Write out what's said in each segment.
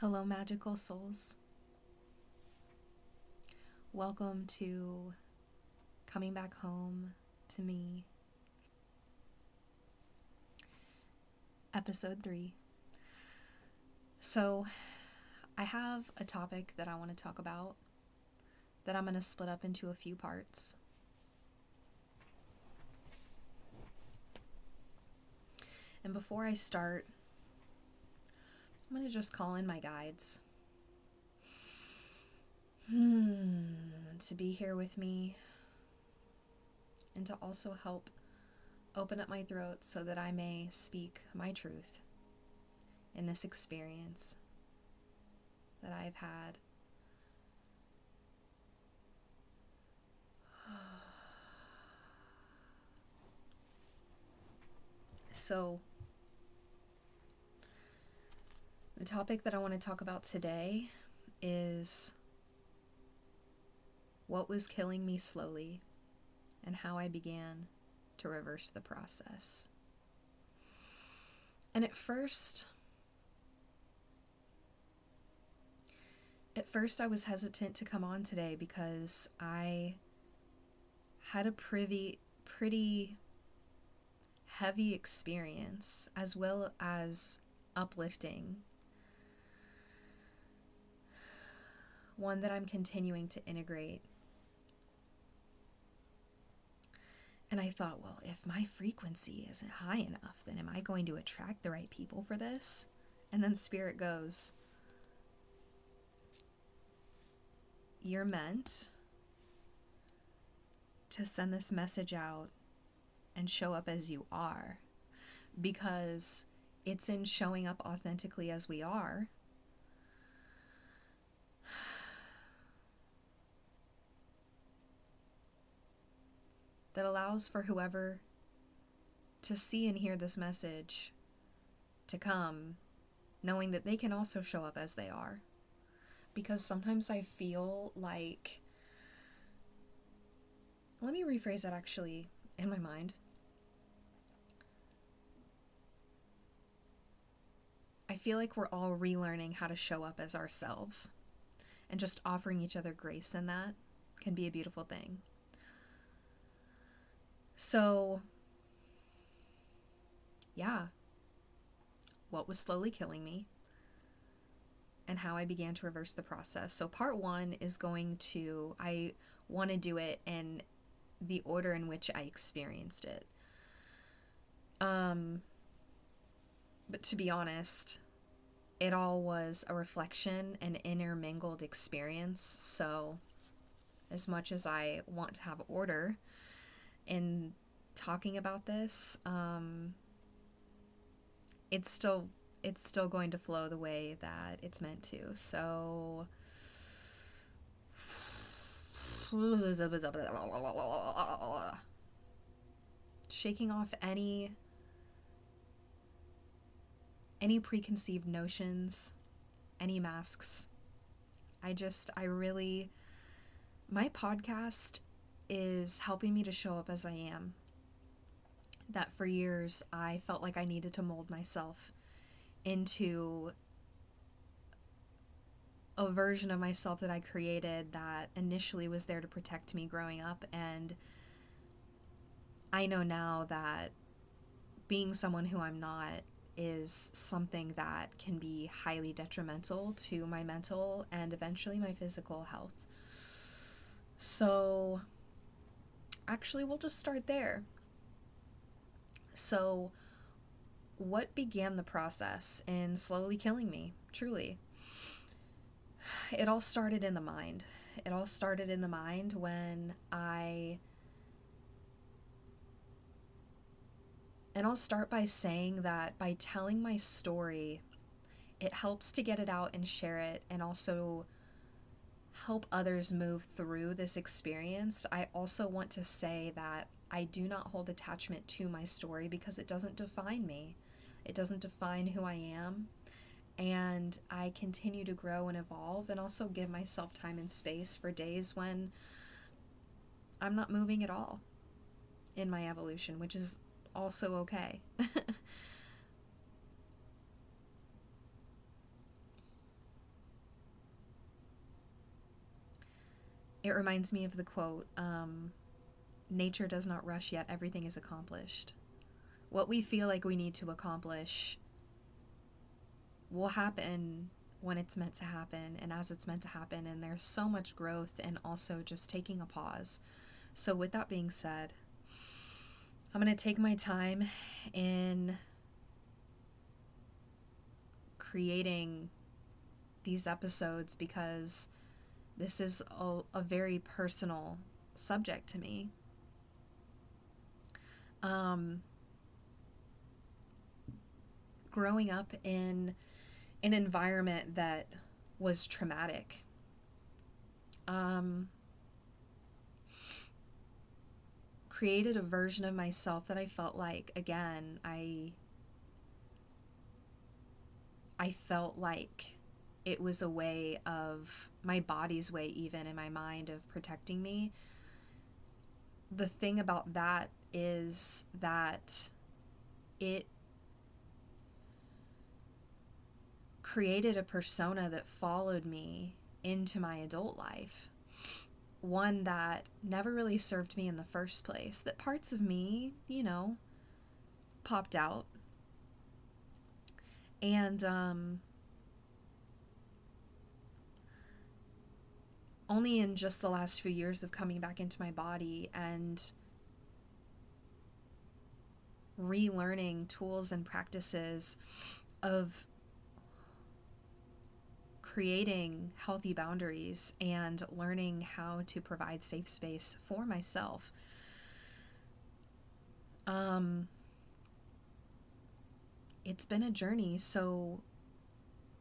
Hello, magical souls. Welcome to Coming Back Home to Me, Episode 3. So, I have a topic that I want to talk about that I'm going to split up into a few parts. And before I start, I'm going to just call in my guides to be here with me and to also help open up my throat so that I may speak my truth in this experience that I've had. So, the topic that I want to talk about today is what was killing me slowly and how I began to reverse the process. And at first I was hesitant to come on today because I had a pretty heavy experience, as well as uplifting, one that I'm continuing to integrate. And I thought, well, if my frequency isn't high enough, then am I going to attract the right people for this? And then Spirit goes, you're meant to send this message out and show up as you are, because it's in showing up authentically as we are that allows for whoever to see and hear this message to come, knowing that they can also show up as they are. Because sometimes I feel like, let me rephrase that actually in my mind. I feel like we're all relearning how to show up as ourselves, and just offering each other grace in that can be a beautiful thing. So, yeah, what was slowly killing me and how I began to reverse the process. So part 1 is I want to do it in the order in which I experienced it. But to be honest, it all was a reflection, an intermingled experience. So as much as I want to have order in talking about this, it's still going to flow the way that it's meant to. So shaking off any preconceived notions, any masks. My podcast is helping me to show up as I am. That for years I felt like I needed to mold myself into a version of myself that I created that initially was there to protect me growing up. And I know now that being someone who I'm not is something that can be highly detrimental to my mental and eventually my physical health. So actually, we'll just start there. So what began the process in slowly killing me, truly? It all started in the mind. And I'll start by saying that by telling my story, it helps to get it out and share it, and also help others move through this experience. I also want to say that I do not hold attachment to my story because it doesn't define me. It doesn't define who I am. And I continue to grow and evolve, and also give myself time and space for days when I'm not moving at all in my evolution, which is also okay. It reminds me of the quote, nature does not rush yet, everything is accomplished. What we feel like we need to accomplish will happen when it's meant to happen and as it's meant to happen, and there's so much growth and also just taking a pause. So with that being said, I'm going to take my time in creating these episodes because this is a very personal subject to me. Growing up in an environment that was traumatic, created a version of myself that I felt like, again, I felt like it was a way of, my body's way even, in my mind, of protecting me. The thing about that is that it created a persona that followed me into my adult life. One that never really served me in the first place. That parts of me, popped out. And only in just the last few years of coming back into my body and relearning tools and practices of creating healthy boundaries and learning how to provide safe space for myself. It's been a journey. So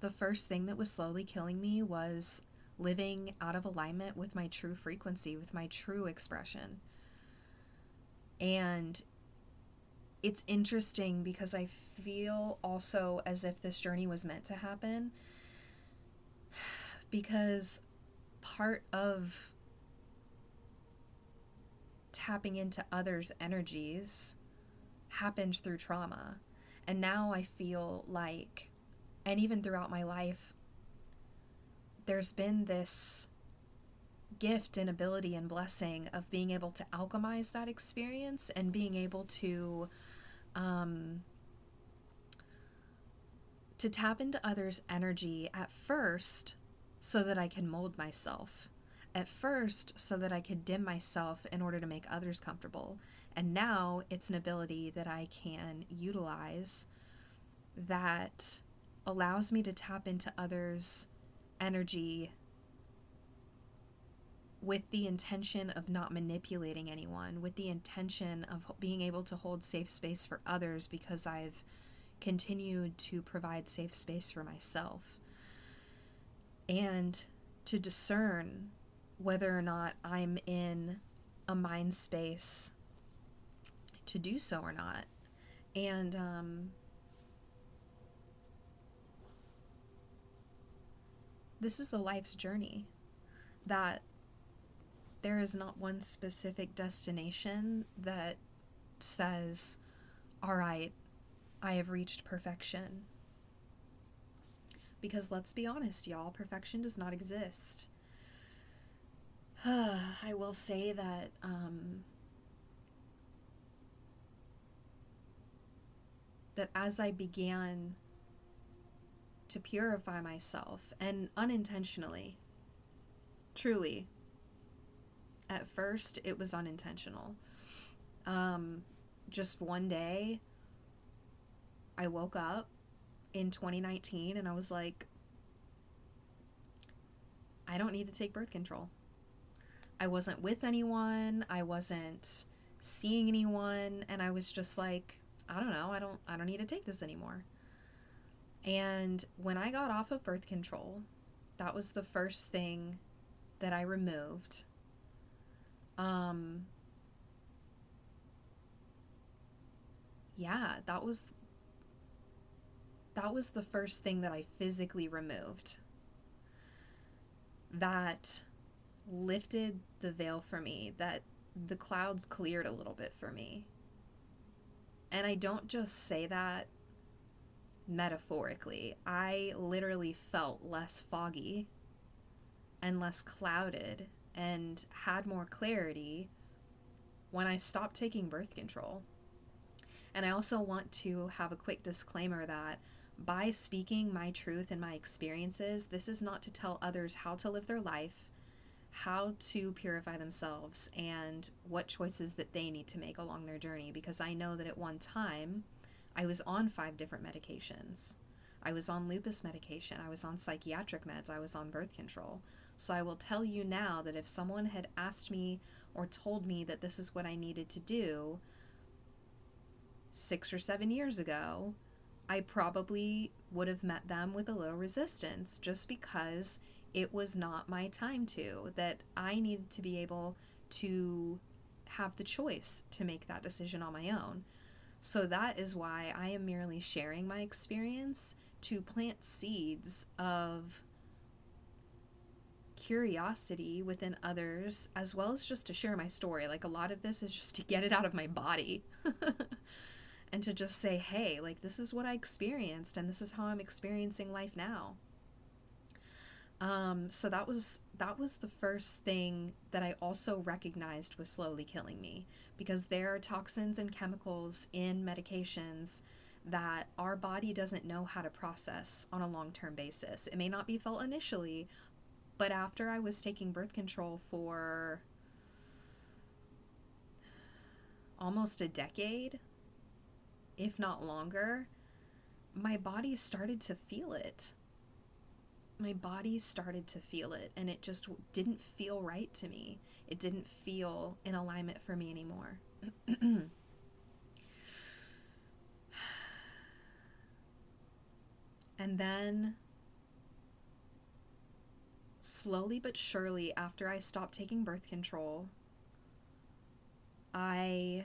the first thing that was slowly killing me was living out of alignment with my true frequency, with my true expression. And it's interesting because I feel also as if this journey was meant to happen, because part of tapping into others' energies happened through trauma. And now I feel like, and even throughout my life, there's been this gift and ability and blessing of being able to alchemize that experience and being able to tap into others' energy at first so that I can mold myself. At first so that I could dim myself in order to make others comfortable. And now it's an ability that I can utilize that allows me to tap into others' energy with the intention of not manipulating anyone, with the intention of being able to hold safe space for others because I've continued to provide safe space for myself. And to discern whether or not I'm in a mind space to do so or not. And this is a life's journey, that there is not one specific destination that says, all right, I have reached perfection. Because let's be honest, y'all, perfection does not exist. I will say that that as I began to purify myself, and unintentionally, truly, at first it was unintentional. Just one day I woke up in 2019 and I was like, I don't need to take birth control. I wasn't with anyone, I wasn't seeing anyone, and I was just like, I don't know, I don't need to take this anymore. And when I got off of birth control, that was the first thing that I removed. Yeah, that was the first thing that I physically removed. That lifted the veil for me, that the clouds cleared a little bit for me. And I don't just say that metaphorically. I literally felt less foggy and less clouded and had more clarity when I stopped taking birth control. And I also want to have a quick disclaimer that by speaking my truth and my experiences, this is not to tell others how to live their life, how to purify themselves, and what choices that they need to make along their journey. Because I know that at one time, I was on 5 different medications. I was on lupus medication, I was on psychiatric meds, I was on birth control. So I will tell you now that if someone had asked me or told me that this is what I needed to do 6 or 7 years ago, I probably would have met them with a little resistance, just because it was not my time that I needed to be able to have the choice to make that decision on my own. So that is why I am merely sharing my experience to plant seeds of curiosity within others, as well as just to share my story. Like, a lot of this is just to get it out of my body and to just say, hey, like, this is what I experienced and this is how I'm experiencing life now. So that was the first thing that I also recognized was slowly killing me, because there are toxins and chemicals in medications that our body doesn't know how to process on a long-term basis. It may not be felt initially, but after I was taking birth control for almost a decade, if not longer, my body started to feel it. My body started to feel it, and it just didn't feel right to me. It didn't feel in alignment for me anymore. And then, slowly but surely, after I stopped taking birth control, I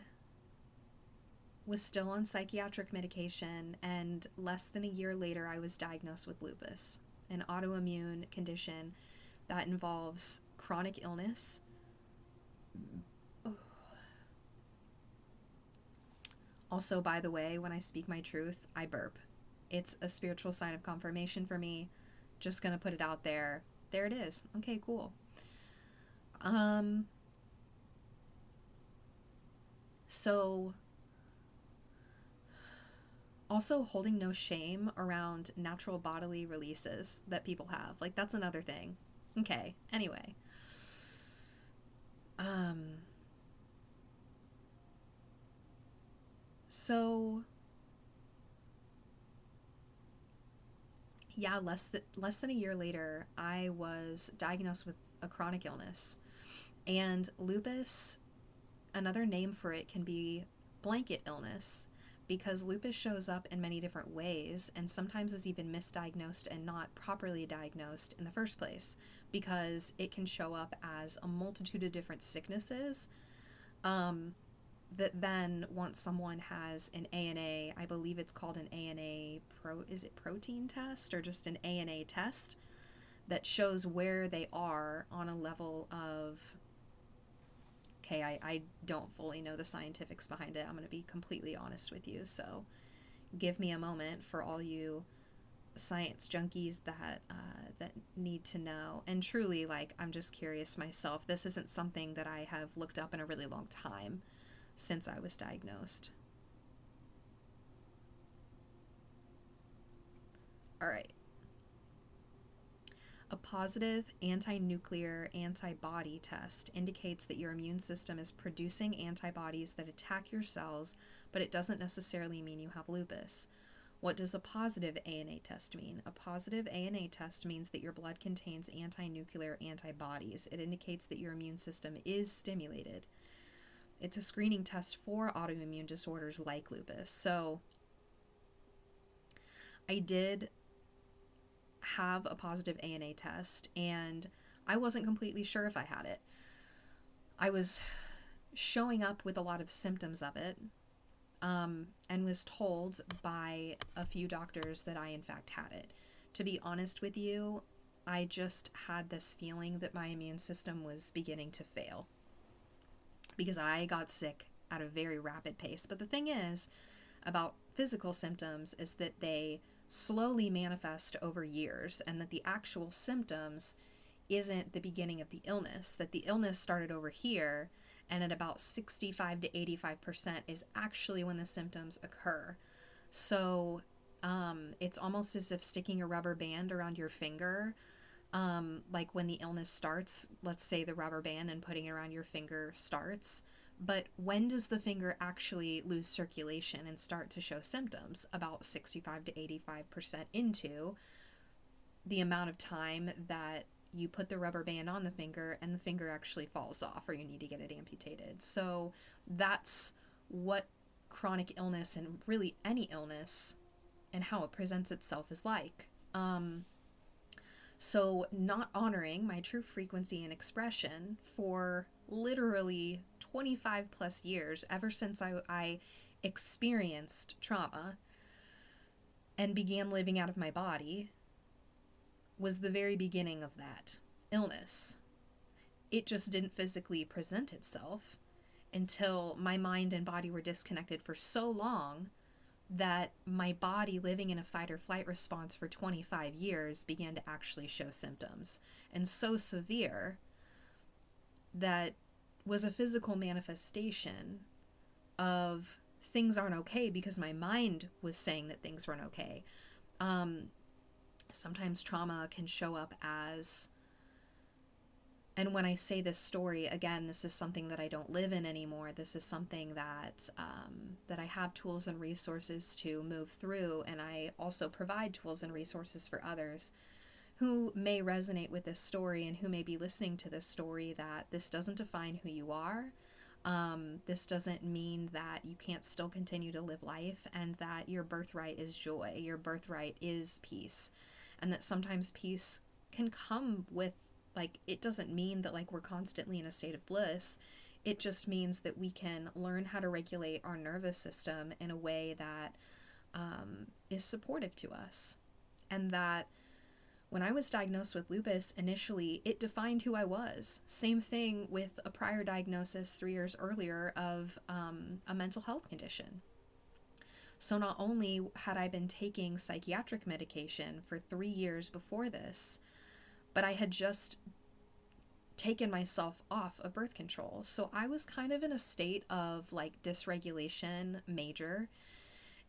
was still on psychiatric medication, and less than a year later, I was diagnosed with lupus, an autoimmune condition that involves chronic illness. Also, by the way, when I speak my truth, I burp. It's a spiritual sign of confirmation for me. Just gonna put it out there. There it is. Okay, cool. So, also holding no shame around natural bodily releases that people have. Like, that's another thing. Okay, anyway. So, yeah, less than a year later, I was diagnosed with a chronic illness. And lupus, another name for it can be blanket illness, because lupus shows up in many different ways and sometimes is even misdiagnosed and not properly diagnosed in the first place, because it can show up as a multitude of different sicknesses that then, once someone has an ANA, I believe it's called an ANA is it protein test or just an ANA test, that shows where they are on a level of, okay, I don't fully know the scientifics behind it. I'm going to be completely honest with you. So give me a moment for all you science junkies that need to know. And truly, like, I'm just curious myself. This isn't something that I have looked up in a really long time since I was diagnosed. All right. A positive anti-nuclear antibody test indicates that your immune system is producing antibodies that attack your cells, but it doesn't necessarily mean you have lupus. What does a positive ANA test mean? A positive ANA test means that your blood contains anti-nuclear antibodies. It indicates that your immune system is stimulated. It's a screening test for autoimmune disorders like lupus. So I did have a positive ANA test, and I wasn't completely sure if I had it. I was showing up with a lot of symptoms of it, and was told by a few doctors that I in fact had it. To be honest with you, I just had this feeling that my immune system was beginning to fail, because I got sick at a very rapid pace. But the thing is about physical symptoms is that they slowly manifest over years, and that the actual symptoms isn't the beginning of the illness, that the illness started over here, and at about 65 to 85% is actually when the symptoms occur. So it's almost as if sticking a rubber band around your finger, like when the illness starts, let's say the rubber band and putting it around your finger starts. But when does the finger actually lose circulation and start to show symptoms? About 65 to 85% into the amount of time that you put the rubber band on the finger and the finger actually falls off or you need to get it amputated. So that's what chronic illness, and really any illness, and how it presents itself is like. So not honoring my true frequency and expression for literally 25 plus years, ever since I experienced trauma and began living out of my body, was the very beginning of that illness. It just didn't physically present itself until my mind and body were disconnected for so long that my body, living in a fight or flight response for 25 years, began to actually show symptoms. And so severe that was a physical manifestation of things aren't okay, because my mind was saying that things weren't okay. Sometimes trauma can show up as, and when I say this story, again, this is something that I don't live in anymore. This is something that that I have tools and resources to move through, and I also provide tools and resources for others who may resonate with this story and who may be listening to this story, that this doesn't define who you are. This doesn't mean that you can't still continue to live life, and that your birthright is joy, your birthright is peace, and that sometimes peace can come with, like, it doesn't mean that like we're constantly in a state of bliss. It just means that we can learn how to regulate our nervous system in a way that is supportive to us. And that when I was diagnosed with lupus, initially, it defined who I was. Same thing with a prior diagnosis 3 years earlier of a mental health condition. So not only had I been taking psychiatric medication for 3 years before this, but I had just taken myself off of birth control. So I was kind of in a state of like dysregulation major,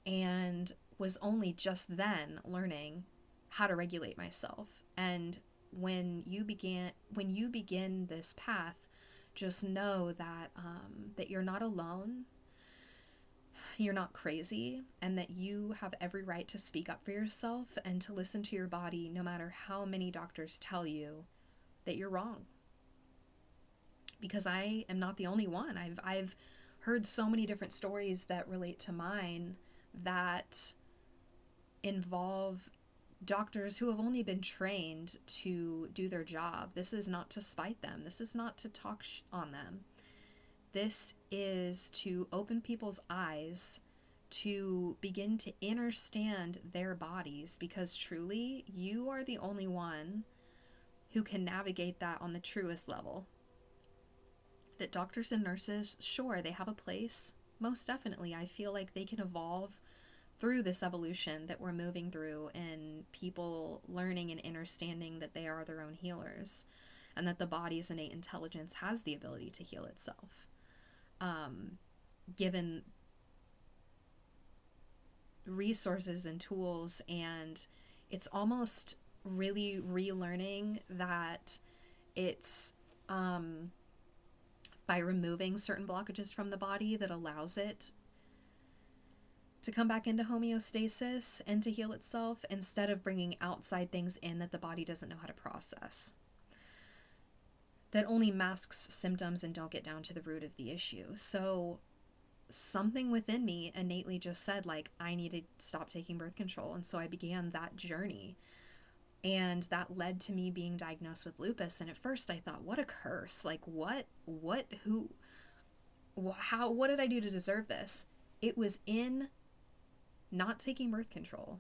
and was only just then learning how to regulate myself. And when you begin this path, just know that that you're not alone, you're not crazy, and that you have every right to speak up for yourself and to listen to your body, no matter how many doctors tell you that you're wrong. Because I am not the only one. I've heard so many different stories that relate to mine that involve doctors who have only been trained to do their job. This is not to spite them. This is not to talk on them. This is to open people's eyes to begin to understand their bodies, because truly you are the only one who can navigate that on the truest level. That doctors and nurses, sure, they have a place. Most definitely. I feel like they can evolve through this evolution that we're moving through, and people learning and understanding that they are their own healers, and that the body's innate intelligence has the ability to heal itself. Given resources and tools, and it's almost really relearning that it's by removing certain blockages from the body that allows it to come back into homeostasis and to heal itself, instead of bringing outside things in that the body doesn't know how to process, that only masks symptoms and don't get down to the root of the issue. So something within me innately just said, like, I need to stop taking birth control. And so I began that journey, and that led to me being diagnosed with lupus. And at first I thought, what a curse. Like, what did I do to deserve this? It was in not taking birth control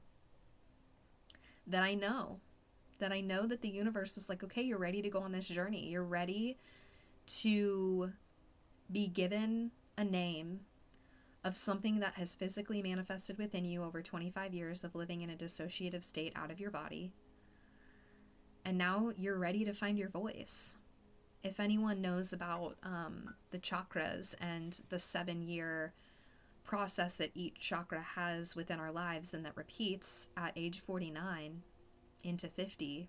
that I know that the universe was like, okay, you're ready to go on this journey. You're ready to be given a name of something that has physically manifested within you over 25 years of living in a dissociative state out of your body. And now you're ready to find your voice. If anyone knows about the chakras and the 7-year process that each chakra has within our lives and that repeats at age 49 into 50,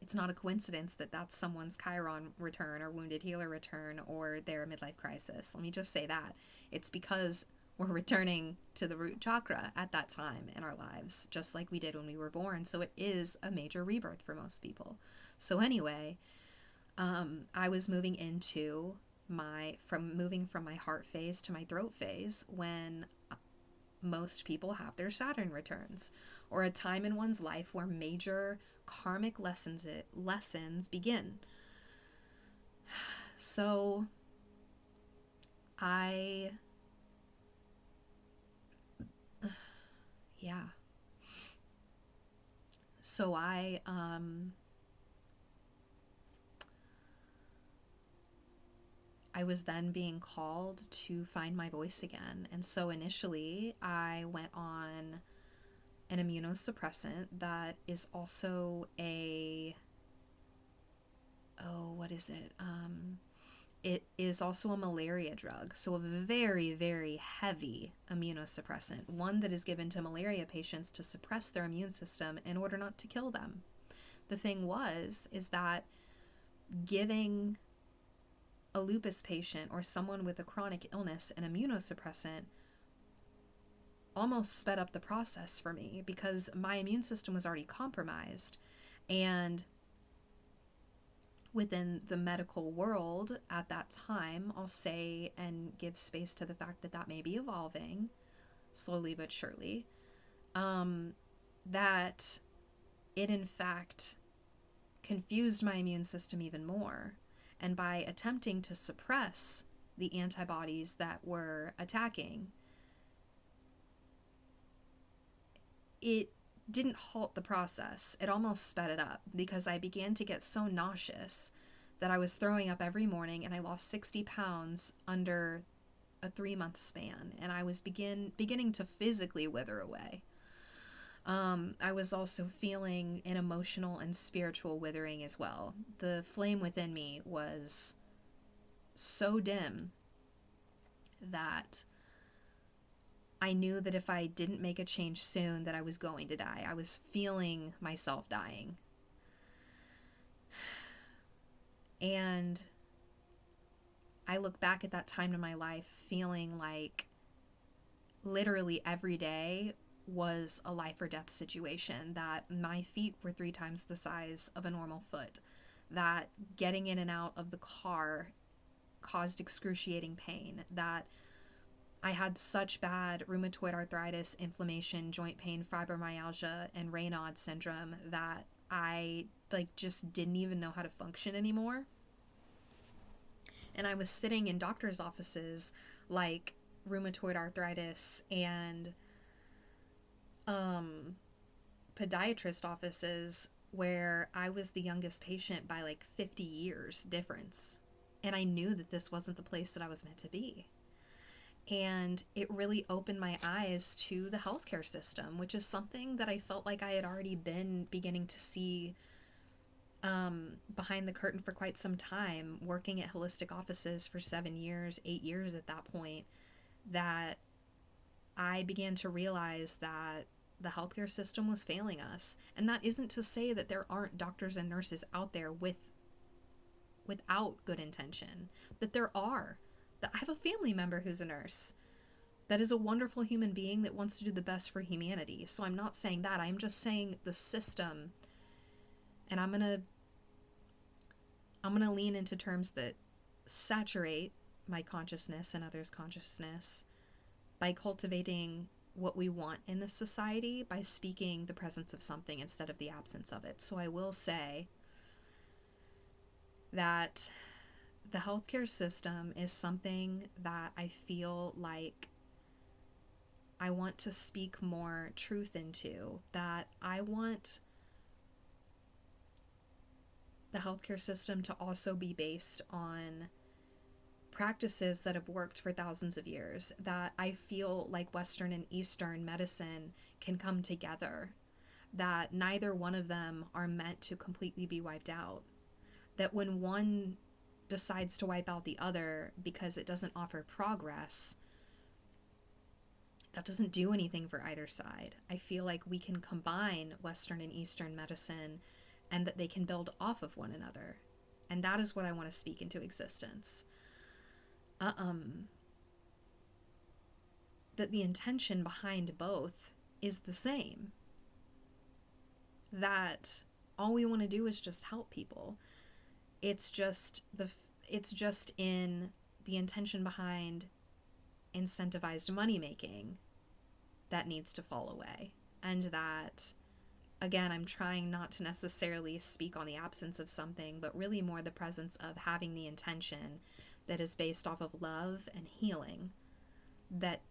it's not a coincidence that that's someone's Chiron return or wounded healer return or their midlife crisis. Let me just say that. It's because we're returning to the root chakra at that time in our lives, just like we did when we were born. So it is a major rebirth for most people. So anyway, I was moving into moving from my heart phase to my throat phase when most people have their Saturn returns, or a time in one's life where major karmic lessons begin. So I was then being called to find my voice again. And so initially I went on an immunosuppressant that is also it is also a malaria drug. So a very, very heavy immunosuppressant, one that is given to malaria patients to suppress their immune system in order not to kill them. The thing is that giving a lupus patient or someone with a chronic illness an immunosuppressant almost sped up the process for me because my immune system was already compromised. And within the medical world at that time, I'll say and give space to the fact that that may be evolving slowly but surely, that it in fact confused my immune system even more. And by attempting to suppress the antibodies that were attacking, it didn't halt the process. It almost sped it up because I began to get so nauseous that I was throwing up every morning, and I lost 60 pounds under a 3-month span, and I was beginning to physically wither away. I was also feeling an emotional and spiritual withering as well. The flame within me was so dim that I knew that if I didn't make a change soon, that I was going to die. I was feeling myself dying. And I look back at that time in my life feeling like literally every day was a life or death situation, that my feet were 3 times the size of a normal foot, that getting in and out of the car caused excruciating pain, that I had such bad rheumatoid arthritis, inflammation, joint pain, fibromyalgia, and Raynaud syndrome that I just didn't even know how to function anymore. And I was sitting in doctor's offices like rheumatoid arthritis and podiatrist offices where I was the youngest patient by 50 years difference. And I knew that this wasn't the place that I was meant to be. And it really opened my eyes to the healthcare system, which is something that I felt like I had already been beginning to see behind the curtain for quite some time, working at holistic offices for 7 years, 8 years at that point, that I began to realize that the healthcare system was failing us. And that isn't to say that there aren't doctors and nurses out there without good intention, that there are. That I have a family member who's a nurse that is a wonderful human being that wants to do the best for humanity. So I'm not saying that. I'm just saying the system, and I'm gonna lean into terms that saturate my consciousness and others' consciousness by cultivating what we want in this society, by speaking the presence of something instead of the absence of it. So I will say that the healthcare system is something that I feel like I want to speak more truth into, that I want the healthcare system to also be based on practices that have worked for thousands of years, that I feel like Western and Eastern medicine can come together, that neither one of them are meant to completely be wiped out. That when one decides to wipe out the other because it doesn't offer progress, that doesn't do anything for either side. I feel like we can combine Western and Eastern medicine and that they can build off of one another. And that is what I want to speak into existence. That the intention behind both is the same. That all we want to do is just help people. It's just in the intention behind incentivized money making that needs to fall away. And that, again, I'm trying not to necessarily speak on the absence of something, but really more the presence of having the intention that is based off of love and healing that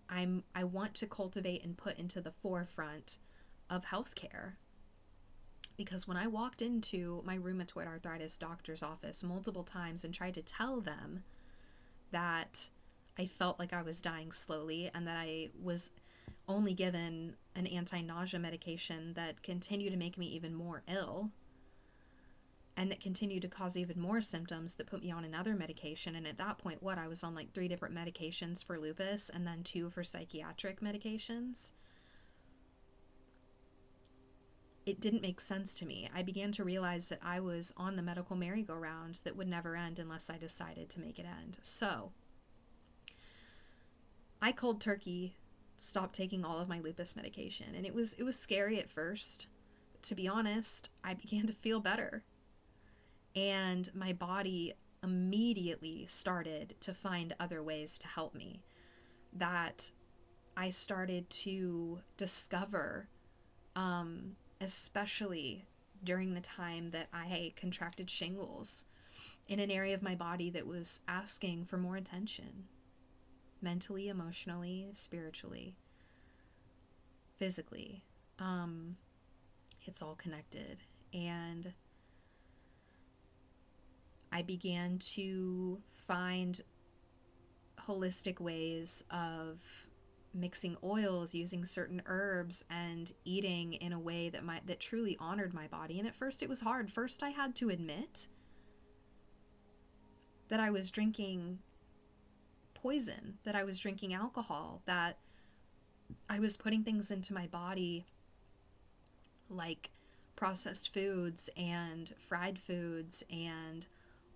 I want to cultivate and put into the forefront of healthcare. Because when I walked into my rheumatoid arthritis doctor's office multiple times and tried to tell them that I felt like I was dying slowly and that I was only given an anti-nausea medication that continued to make me even more ill and that continued to cause even more symptoms that put me on another medication. And at that point, I was on like 3 different medications for lupus and then 2 for psychiatric medications. It didn't make sense to me. I began to realize that I was on the medical merry-go-round that would never end unless I decided to make it end. So I cold turkey stopped taking all of my lupus medication, and it was scary at first. To be honest, I began to feel better, and my body immediately started to find other ways to help me. That I started to discover, especially during the time that I contracted shingles, in an area of my body that was asking for more attention, mentally, emotionally, spiritually, physically. It's all connected. And I began to find holistic ways of mixing oils, using certain herbs, and eating in a way that truly honored my body. And at first it was hard. First I had to admit that I was drinking poison, that I was drinking alcohol, that I was putting things into my body like processed foods and fried foods and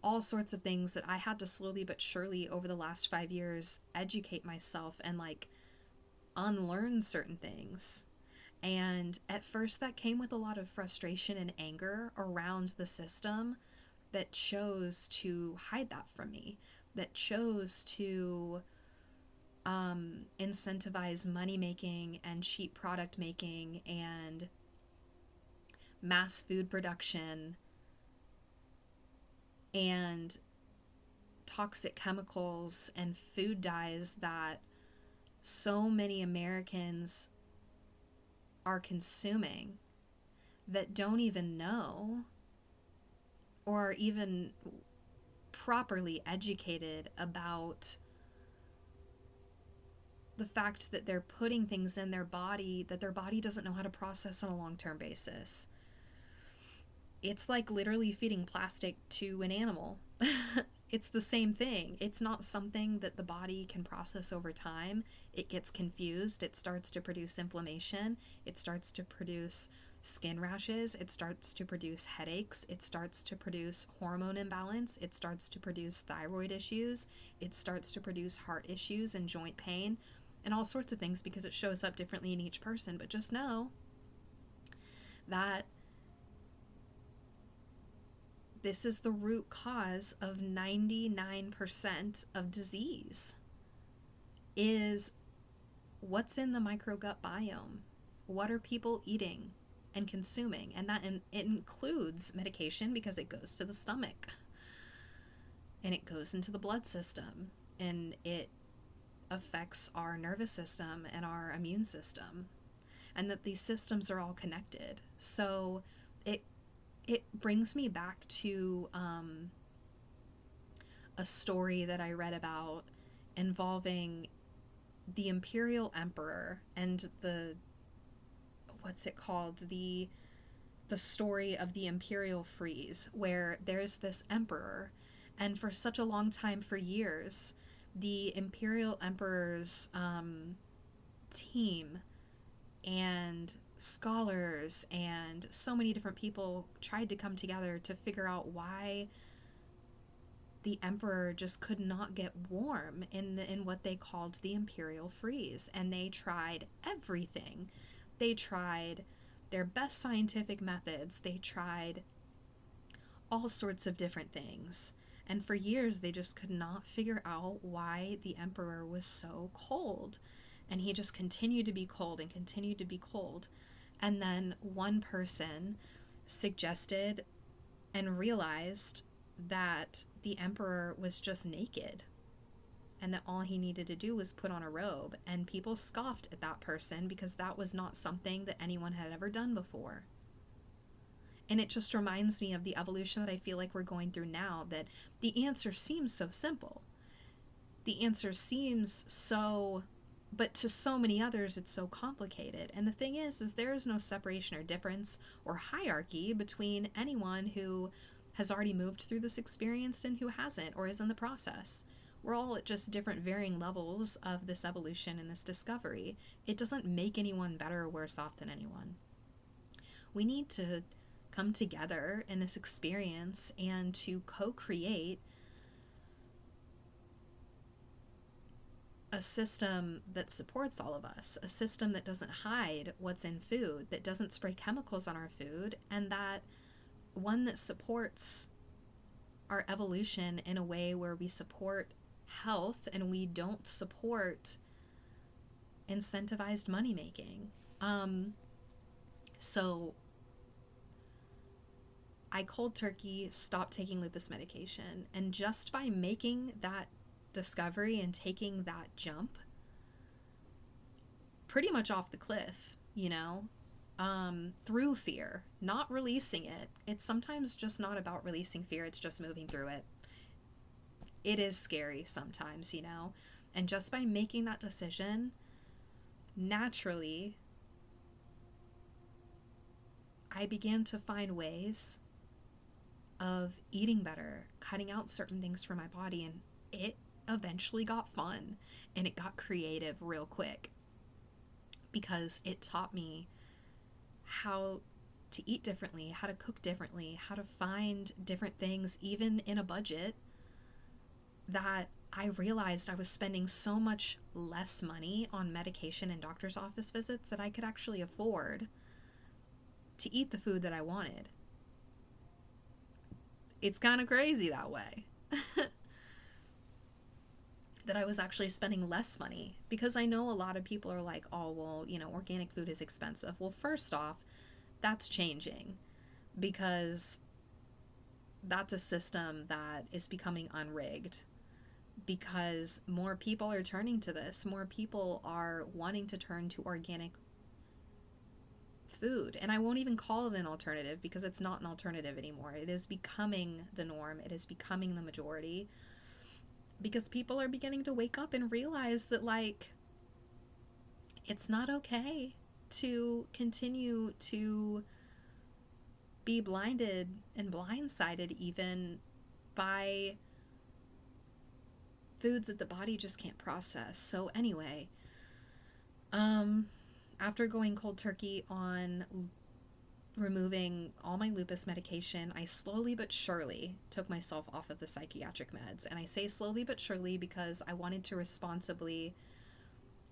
all sorts of things that I had to slowly but surely over the last 5 years educate myself and like unlearn certain things. And at first that came with a lot of frustration and anger around the system that chose to hide that from me, that chose to incentivize money making and cheap product making and mass food production and toxic chemicals and food dyes that so many Americans are consuming that don't even know or are even properly educated about the fact that they're putting things in their body that their body doesn't know how to process on a long-term basis. It's like literally feeding plastic to an animal. It's the same thing. It's not something that the body can process over time. It gets confused. It starts to produce inflammation. It starts to produce skin rashes. It starts to produce headaches. It starts to produce hormone imbalance. It starts to produce thyroid issues. It starts to produce heart issues and joint pain and all sorts of things because it shows up differently in each person. But just know that this is the root cause of 99% of disease, is what's in the microgut biome. What are people eating and consuming? And that it includes medication because it goes to the stomach and it goes into the blood system and it affects our nervous system and our immune system, and that these systems are all connected. So it brings me back to a story that I read about involving the imperial emperor and the what's it called? The story of the imperial freeze, where there's this emperor, and for such a long time, for years, the imperial emperor's team and scholars and so many different people tried to come together to figure out why the emperor just could not get warm in what they called the imperial freeze. And they tried everything. They tried their best scientific methods. They tried all sorts of different things. And for years, they just could not figure out why the emperor was so cold. And he just continued to be cold and continued to be cold. And then one person suggested and realized that the emperor was just naked and that all he needed to do was put on a robe. And people scoffed at that person because that was not something that anyone had ever done before. And it just reminds me of the evolution that I feel like we're going through now, that the answer seems so simple. The answer seems so, but to so many others, it's so complicated. And the thing is there is no separation or difference or hierarchy between anyone who has already moved through this experience and who hasn't or is in the process. We're all at just different varying levels of this evolution and this discovery. It doesn't make anyone better or worse off than anyone. We need to come together in this experience and to co-create a system that supports all of us, a system that doesn't hide what's in food, that doesn't spray chemicals on our food, and that one that supports our evolution in a way where we support health and we don't support incentivized money making. So I cold turkey stopped taking lupus medication, and just by making that discovery and taking that jump pretty much off the cliff, through fear, not releasing it. It's sometimes just not about releasing fear, it's just moving through it. It is scary sometimes, and just by making that decision, naturally, I began to find ways of eating better, cutting out certain things from my body, and it eventually got fun and it got creative real quick because it taught me how to eat differently, how to cook differently, how to find different things, even in a budget, that I realized I was spending so much less money on medication and doctor's office visits that I could actually afford to eat the food that I wanted. It's kind of crazy that way. That I was actually spending less money, because I know a lot of people are like, oh, well, organic food is expensive. Well, first off, that's changing, because that's a system that is becoming unrigged, because more people are turning to this. More people are wanting to turn to organic food. And I won't even call it an alternative, because it's not an alternative anymore. It is becoming the norm. It is becoming the majority, because people are beginning to wake up and realize that, it's not okay to continue to be blinded and blindsided even by foods that the body just can't process. So anyway, after going cold turkey on removing all my lupus medication, I slowly but surely took myself off of the psychiatric meds. And I say slowly but surely because I wanted to responsibly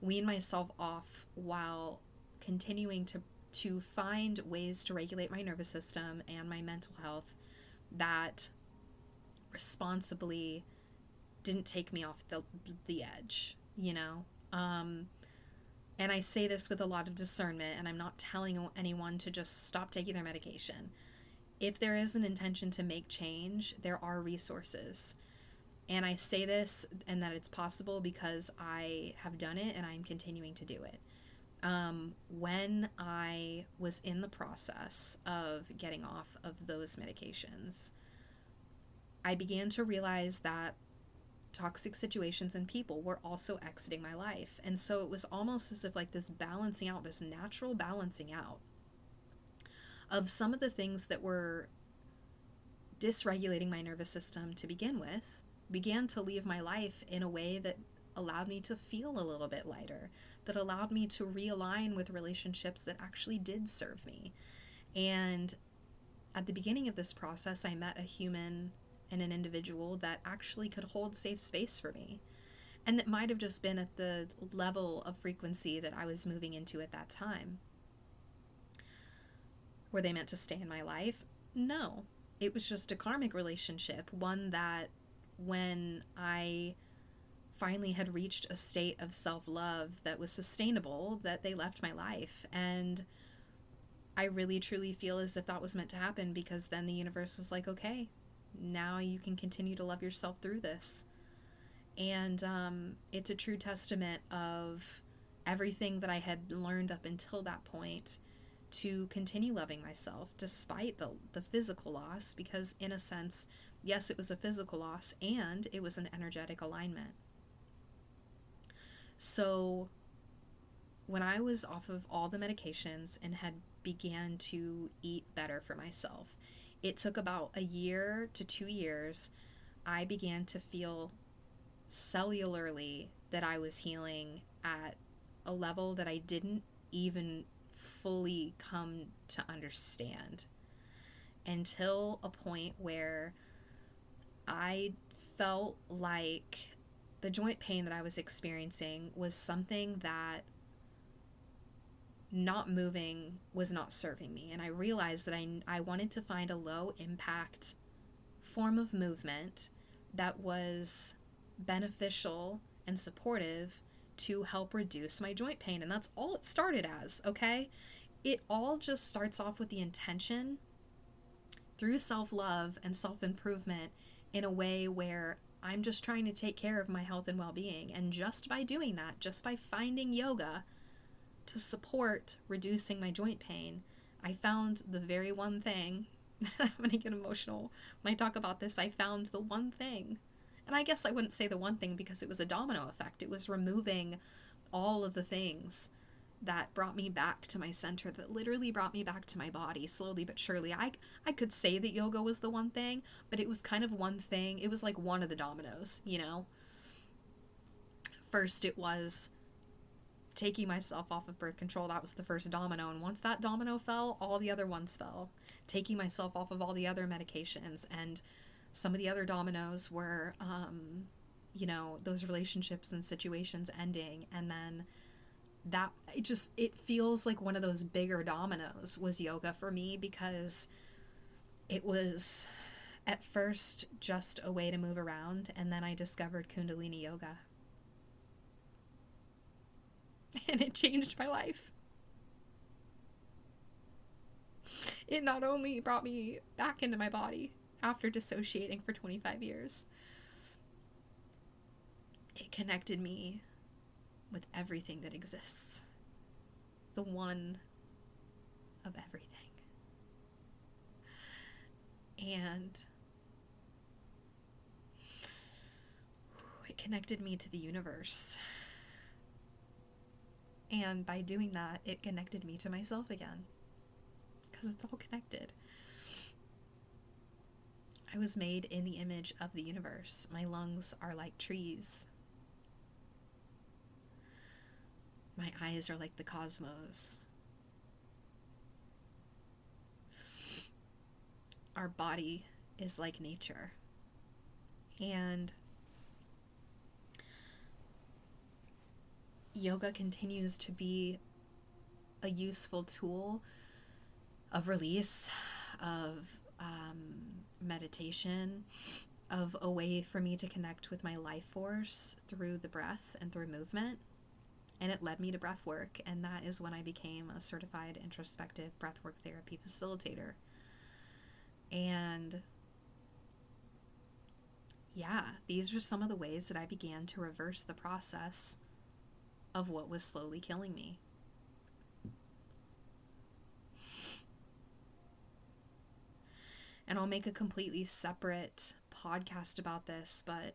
wean myself off while continuing to find ways to regulate my nervous system and my mental health that responsibly didn't take me off the edge, And I say this with a lot of discernment, and I'm not telling anyone to just stop taking their medication. If there is an intention to make change, there are resources. And I say this and that it's possible because I have done it and I'm continuing to do it. When I was in the process of getting off of those medications, I began to realize that toxic situations and people were also exiting my life. And so it was almost as if like this balancing out, this natural balancing out of some of the things that were dysregulating my nervous system to begin with began to leave my life in a way that allowed me to feel a little bit lighter, that allowed me to realign with relationships that actually did serve me. And at the beginning of this process, I met a human and an individual that actually could hold safe space for me. And that might have just been at the level of frequency that I was moving into at that time. Were they meant to stay in my life? No. It was just a karmic relationship, one that when I finally had reached a state of self-love that was sustainable, that they left my life. And I really truly feel as if that was meant to happen, because then the universe was like, okay, now you can continue to love yourself through this. And it's a true testament of everything that I had learned up until that point to continue loving myself despite the physical loss, because in a sense, yes, it was a physical loss and it was an energetic alignment. So when I was off of all the medications and had began to eat better for myself, it took about a year to 2 years. I began to feel cellularly that I was healing at a level that I didn't even fully come to understand until a point where I felt like the joint pain that I was experiencing was something that not moving was not serving me. And I realized that I wanted to find a low impact form of movement that was beneficial and supportive to help reduce my joint pain. And that's all it started as, okay? It all just starts off with the intention through self-love and self-improvement in a way where I'm just trying to take care of my health and well-being. And just by doing that, just by finding yoga to support reducing my joint pain, I found the very one thing. I'm going to get emotional when I talk about this. I found the one thing. And I guess I wouldn't say the one thing, because it was a domino effect. It was removing all of the things that brought me back to my center, that literally brought me back to my body slowly but surely. I could say that yoga was the one thing, but it was kind of one thing. It was like one of the dominoes, you know? First, it was taking myself off of birth control. That was the first domino. And once that domino fell, all the other ones fell. Taking myself off of all the other medications. And some of the other dominoes were, those relationships and situations ending. And then that, it feels like one of those bigger dominoes was yoga for me, because it was at first just a way to move around. And then I discovered Kundalini yoga. And it changed my life. It not only brought me back into my body after dissociating for 25 years, it connected me with everything that exists. The one of everything. And it connected me to the universe. And by doing that, it connected me to myself again. Because it's all connected. I was made in the image of the universe. My lungs are like trees. My eyes are like the cosmos. Our body is like nature. And yoga continues to be a useful tool of release, of meditation, of a way for me to connect with my life force through the breath and through movement. And it led me to breath work, and that is when I became a certified introspective breathwork therapy facilitator. And yeah, these are some of the ways that I began to reverse the process of what was slowly killing me. And I'll make a completely separate podcast about this, but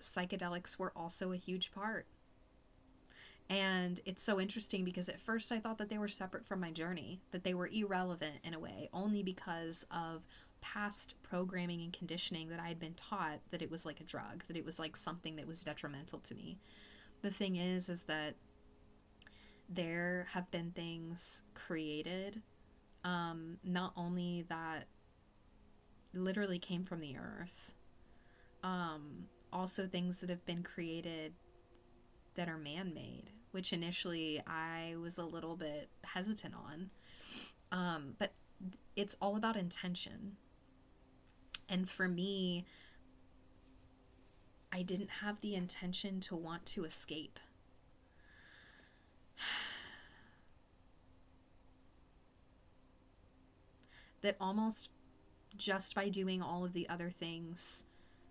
psychedelics were also a huge part. And it's so interesting because at first I thought that they were separate from my journey, that they were irrelevant in a way, only because of past programming and conditioning that I had been taught that it was like a drug, that it was like something that was detrimental to me. The thing is that there have been things created, not only that literally came from the earth, also things that have been created that are man-made, which initially I was a little bit hesitant on. But it's all about intention. And for me, I didn't have the intention to want to escape. That almost just by doing all of the other things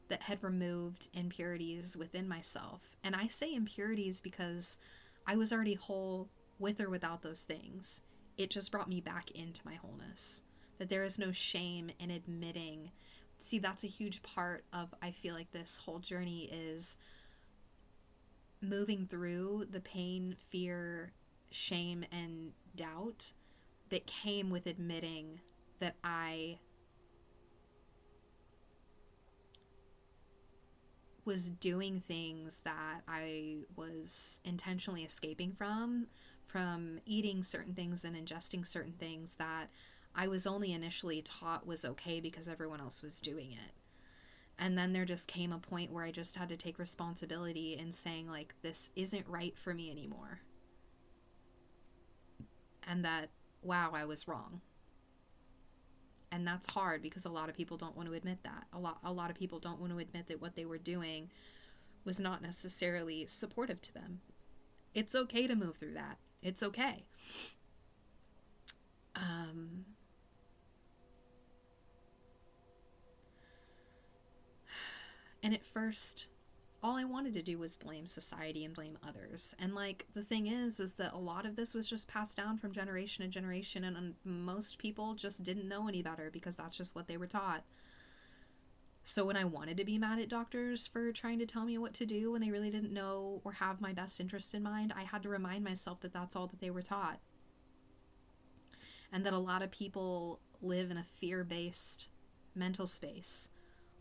that had removed impurities within myself, and I say impurities because I was already whole with or without those things, it just brought me back into my wholeness. That there is no shame in admitting. See, that's a huge part of, I feel like, this whole journey is moving through the pain, fear, shame, and doubt that came with admitting that I was doing things that I was intentionally escaping from eating certain things and ingesting certain things that I was only initially taught was okay because everyone else was doing it. And then there just came a point where I just had to take responsibility in saying, like, this isn't right for me anymore. And that, wow, I was wrong. And that's hard because a lot of people don't want to admit that. A lot of people don't want to admit that what they were doing was not necessarily supportive to them. It's okay to move through that. It's okay. And at first, all I wanted to do was blame society and blame others. And, like, the thing is that a lot of this was just passed down from generation to generation, and most people just didn't know any better because that's just what they were taught. So when I wanted to be mad at doctors for trying to tell me what to do when they really didn't know or have my best interest in mind, I had to remind myself that that's all that they were taught. And that a lot of people live in a fear-based mental space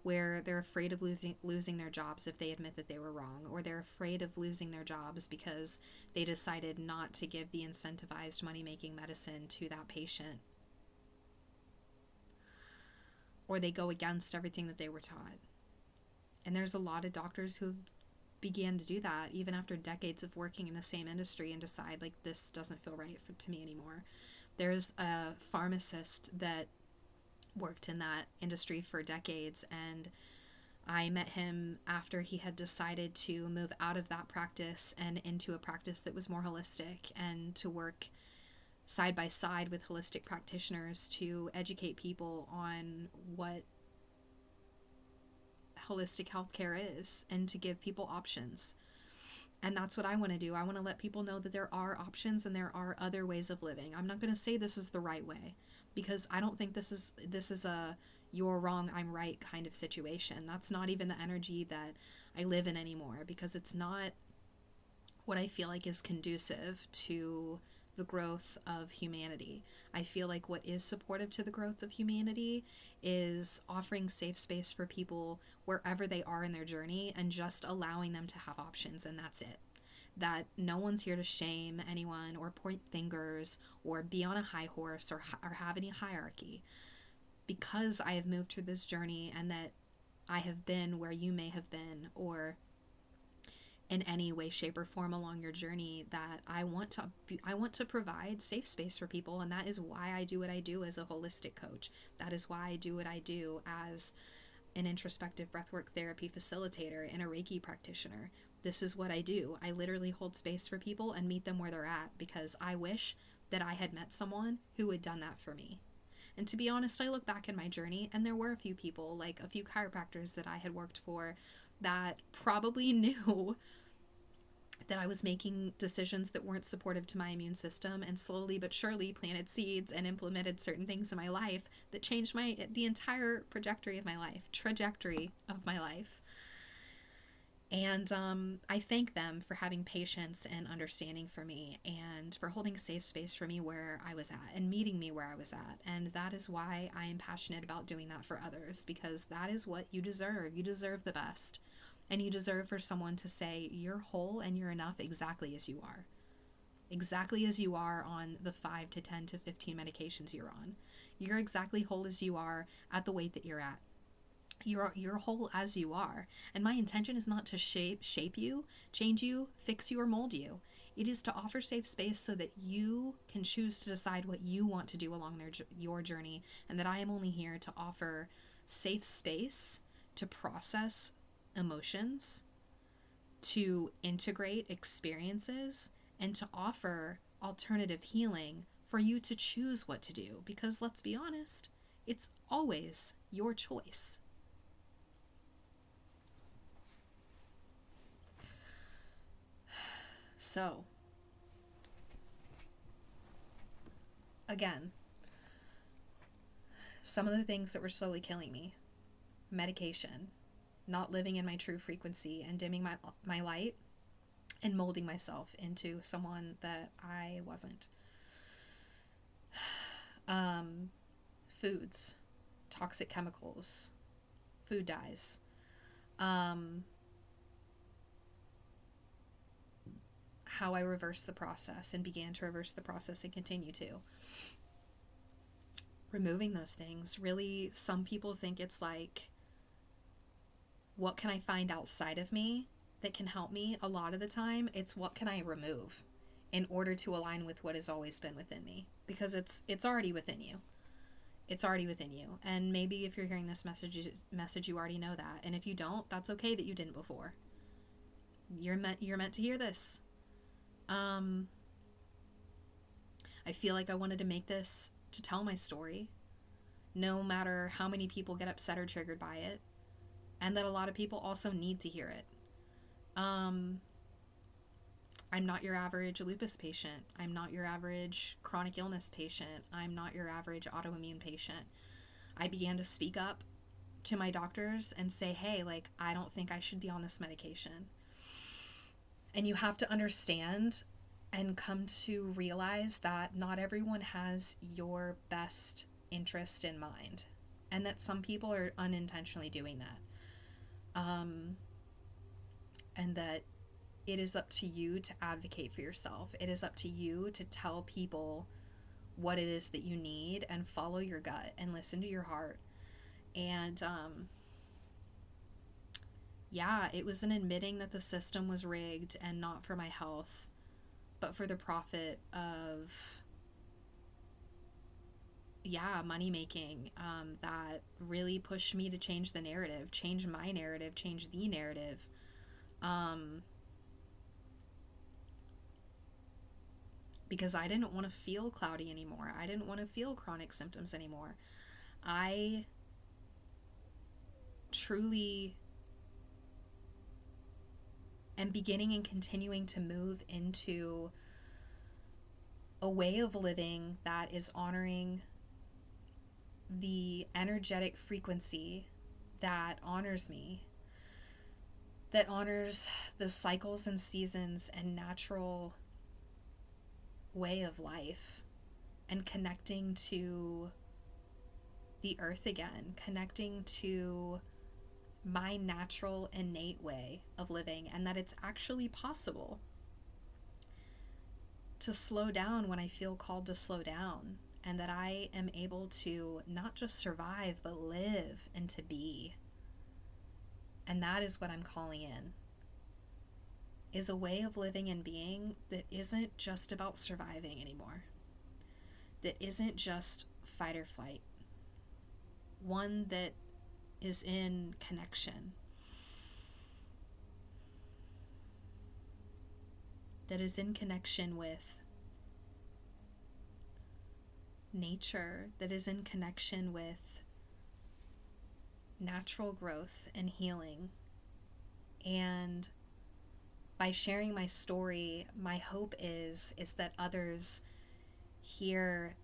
where they're afraid of losing their jobs if they admit that they were wrong, or they're afraid of losing their jobs because they decided not to give the incentivized money-making medicine to that patient, or they go against everything that they were taught. And there's a lot of doctors who began to do that even after decades of working in the same industry and decide, like, this doesn't feel right to me anymore. There's a pharmacist that worked in that industry for decades, and I met him after he had decided to move out of that practice and into a practice that was more holistic, and to work side by side with holistic practitioners to educate people on what holistic healthcare is and to give people options. And that's what I want to do. I want to let people know that there are options and there are other ways of living. I'm not going to say this is the right way, because I don't think this is a you're wrong, I'm right kind of situation. That's not even the energy that I live in anymore, because it's not what I feel like is conducive to the growth of humanity. I feel like what is supportive to the growth of humanity is offering safe space for people wherever they are in their journey and just allowing them to have options, and that's it. That no one's here to shame anyone or point fingers or be on a high horse or have any hierarchy. Because I have moved through this journey, and that I have been where you may have been, or in any way, shape, or form along your journey, that I want to provide safe space for people, and that is why I do what I do as a holistic coach. That is why I do what I do as an introspective breathwork therapy facilitator and a Reiki practitioner. This is what I do. I literally hold space for people and meet them where they're at, because I wish that I had met someone who had done that for me. And to be honest, I look back in my journey, and there were a few people, like a few chiropractors that I had worked for, that probably knew that I was making decisions that weren't supportive to my immune system, and slowly but surely planted seeds and implemented certain things in my life that changed the entire trajectory of my life. And I thank them for having patience and understanding for me, and for holding safe space for me where I was at and meeting me where I was at. And that is why I am passionate about doing that for others, because that is what you deserve. You deserve the best. And you deserve for someone to say, you're whole and you're enough exactly as you are. Exactly as you are on the 5 to 10 to 15 medications you're on. You're exactly whole as you are at the weight that you're at. You're whole as you are. And my intention is not to shape you, change you, fix you, or mold you. It is to offer safe space so that you can choose to decide what you want to do along your journey, and that I am only here to offer safe space to process emotions, to integrate experiences, and to offer alternative healing for you to choose what to do. Because let's be honest, it's always your choice. So, again, some of the things that were slowly killing me: medication, not living in my true frequency and dimming my light and molding myself into someone that I wasn't. Foods, toxic chemicals, food dyes. How I reversed the process and began to reverse the process and continue to. Removing those things, really, some people think it's like, what can I find outside of me that can help me? A lot of the time, it's what can I remove in order to align with what has always been within me, because it's already within you. It's already within you. And maybe if you're hearing this message, you already know that. And if you don't, that's okay that you didn't before. You're meant to hear this. I feel like I wanted to make this to tell my story, no matter how many people get upset or triggered by it, and that a lot of people also need to hear it. I'm not your average lupus patient. I'm not your average chronic illness patient. I'm not your average autoimmune patient. I began to speak up to my doctors and say, hey, like, I don't think I should be on this medication. And you have to understand and come to realize that not everyone has your best interest in mind, and that some people are unintentionally doing that. And that it is up to you to advocate for yourself. It is up to you to tell people what it is that you need, and follow your gut and listen to your heart. And yeah, it was an admitting that the system was rigged, and not for my health, but for the profit of, money making, that really pushed me to change the narrative, change my narrative, change the narrative. Because I didn't want to feel cloudy anymore. I didn't want to feel chronic symptoms anymore. I truly am beginning and continuing to move into a way of living that is honoring the energetic frequency that honors me, that honors the cycles and seasons and natural way of life, and connecting to the earth again, connecting to my natural innate way of living, and that it's actually possible to slow down when I feel called to slow down, and that I am able to not just survive, but live and to be. And that is what I'm calling in, is a way of living and being that isn't just about surviving anymore, that isn't just fight or flight, one that is in connection, that is in connection with nature, that is in connection with natural growth and healing. And by sharing my story, my hope is that others hear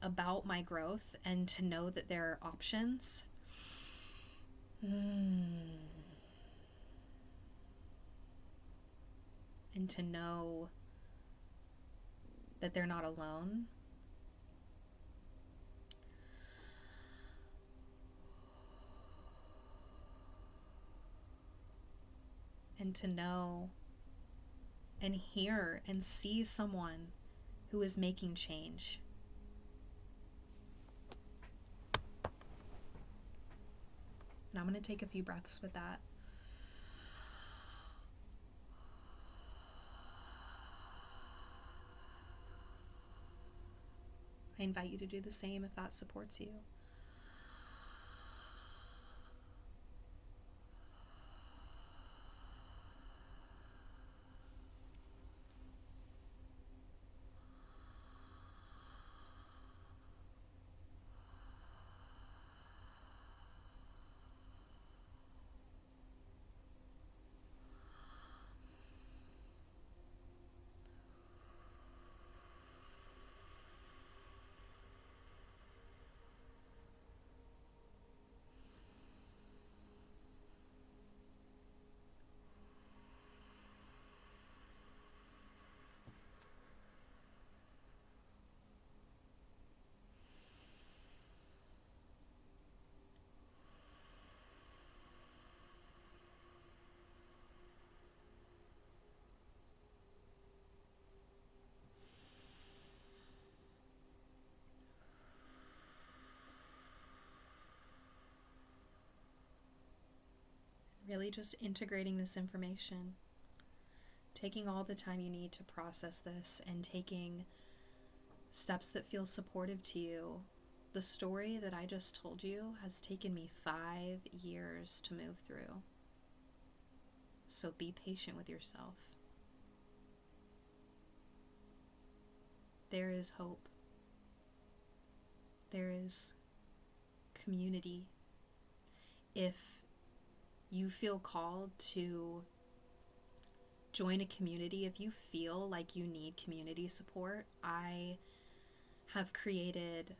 about my growth, and to know that there are options. and to know that they're not alone. And to know and hear and see someone who is making change. And I'm going to take a few breaths with that. I invite you to do the same if that supports you. Really just integrating this information, taking all the time you need to process this, and taking steps that feel supportive to you. The story that I just told you has taken me 5 years to move through. So be patient with yourself. There is hope. There is community. If you feel called to join a community, if you feel like you need community support, I have created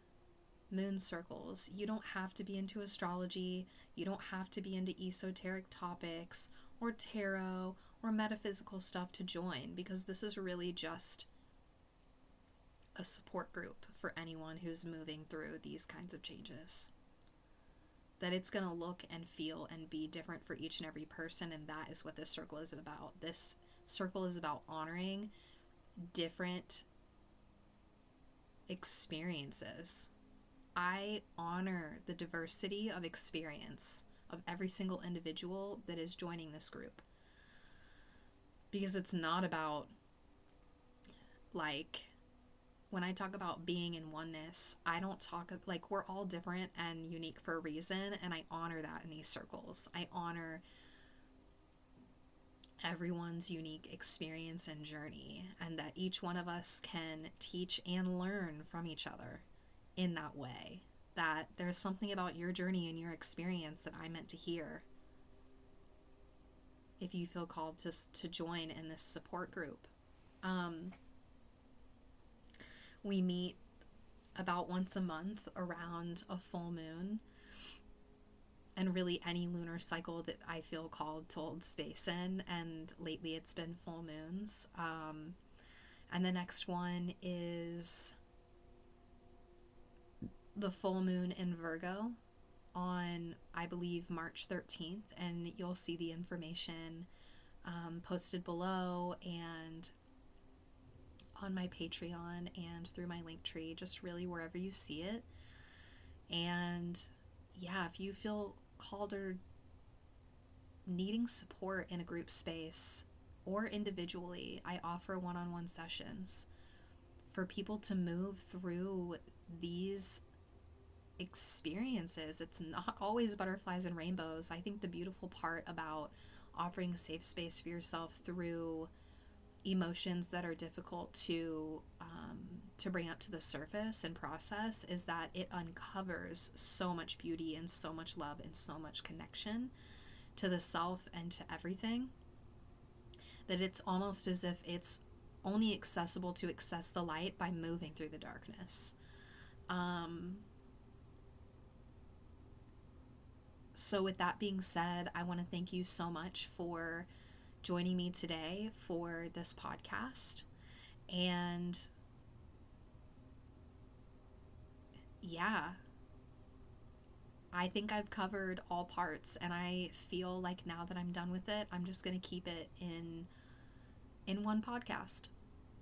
moon circles. You don't have to be into astrology. You don't have to be into esoteric topics or tarot or metaphysical stuff to join, because this is really just a support group for anyone who's moving through these kinds of changes. That it's going to look and feel and be different for each and every person, and that is what this circle is about. This circle is about honoring different experiences. I honor the diversity of experience of every single individual that is joining this group. Because it's not about, like, when I talk about being in oneness, I don't talk, like, we're all different and unique for a reason, and I honor that in these circles. I honor everyone's unique experience and journey, and that each one of us can teach and learn from each other in that way. That there's something about your journey and your experience that I meant to hear. If you feel called to join in this support group. We meet about once a month around a full moon, and really any lunar cycle that I feel called to hold space in, and lately it's been full moons. And the next one is the full moon in Virgo on, I believe, March 13th, and you'll see the information posted below and on my Patreon and through my link tree, just really wherever you see it. And yeah, if you feel called or needing support in a group space or individually, I offer one-on-one sessions for people to move through these experiences. It's not always butterflies and rainbows. I think the beautiful part about offering a safe space for yourself through emotions that are difficult to bring up to the surface and process is that it uncovers so much beauty and so much love and so much connection to the self and to everything, that it's almost as if it's only accessible to access the light by moving through the darkness. So with that being said, I want to thank you so much for joining me today for this podcast. And yeah, I think I've covered all parts, and I feel like now that I'm done with it, I'm just going to keep it in one podcast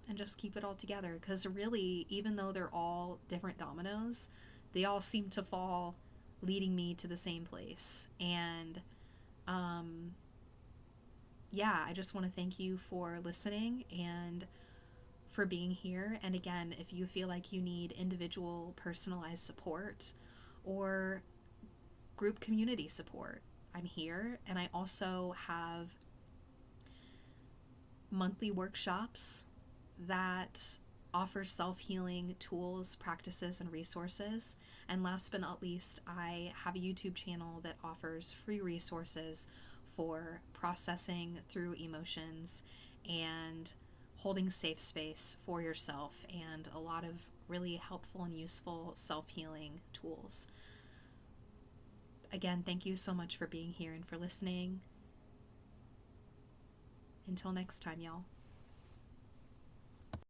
and just keep it all together, because really, even though they're all different dominoes, they all seem to fall leading me to the same place. And yeah, I just want to thank you for listening and for being here. And again, if you feel like you need individual personalized support or group community support, I'm here. And I also have monthly workshops that offer self-healing tools, practices, and resources. And last but not least, I have a YouTube channel that offers free resources for processing through emotions and holding safe space for yourself, and a lot of really helpful and useful self-healing tools. Again, thank you so much for being here and for listening. Until next time, y'all.